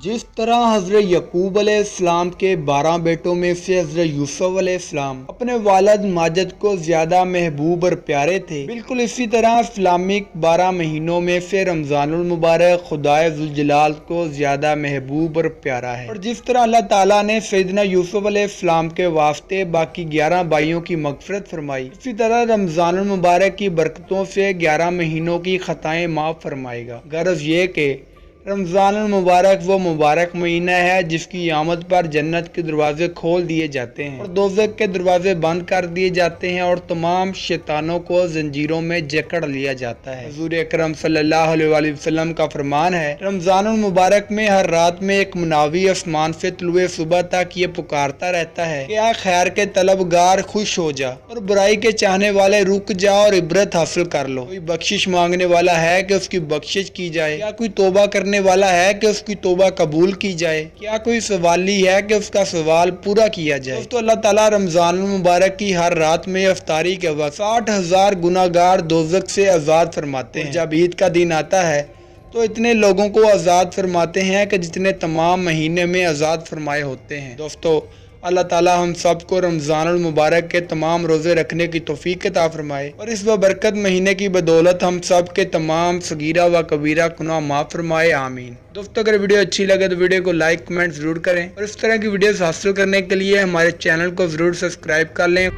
जिस तरह हजरत यकूब अलैहिस्सलाम के 12 बेटों में से हजरत यूसुफ अलैहिस्सलाम अपने वालिद माजिद को ज्यादा महबूब और प्यारे थे, बिल्कुल इसी तरह इस्लामिक 12 महीनों में से रमजानुल मुबारक खुदाए जुल जलाल को ज्यादा महबूब और प्यारा है। और जिस तरह अल्लाह ताला ने सैयदना यूसुफ अलैहिस्सलाम के वास्ते बाकी 11 भाइयों की मगफिरत फरमाई, इसी तरह रमजानुल मुबारक की बरकतों से 11 महीनों की खताएं माफ फरमाएगा। गरज ये कि रमज़ानुल मुबारक वो मुबारक महीना है जिसकी आमद पर जन्नत के दरवाजे खोल दिए जाते हैं और दोज़ख के दरवाजे बंद कर दिए जाते हैं और तमाम शैतानों को जंजीरों में जकड़ लिया जाता है। हुज़ूर अकरम सल्लल्लाहु अलैहि वसल्लम का फरमान है, रमज़ानुल मुबारक में हर रात में एक मुनावी आसमान से तुलुए सुबह तक ये पुकारता रहता है कि आ खैर के तलबगार खुश हो जा और बुराई के चाहने वाले रुक जा और इबरत हासिल कर लो। कोई बख्शिश मांगने वाला है कि उसकी बख्शिश की जाए, या कोई तौबा करने वाला है कि उसकी तौबा कबूल की जाए, क्या कोई सवाली है कि उसका सवाल पूरा किया जाए। तो अल्लाह ताला रमजानुल मुबारक की हर रात में इफ्तारी के वक्त 60,000 गुनाहगार दोज़ख से आज़ाद फरमाते हैं। जब ईद का दिन आता है तो इतने लोगों को आज़ाद फरमाते हैं कि जितने तमाम महीने में आज़ाद फरमाए होते हैं। दोस्तों, अल्लाह ताला हम सब को रमज़ानुल मुबारक के तमाम रोज़े रखने की तौफीक अता फरमाए और इस बरकत महीने की बदौलत हम सब के तमाम सगीरा व कबीरा गुनाह माफ़ फरमाए, आमीन। दोस्तों, अगर वीडियो अच्छी लगे तो वीडियो को लाइक कमेंट ज़रूर करें और इस तरह की वीडियोस हासिल करने के लिए हमारे चैनल को ज़रूर सब्सक्राइब कर लें।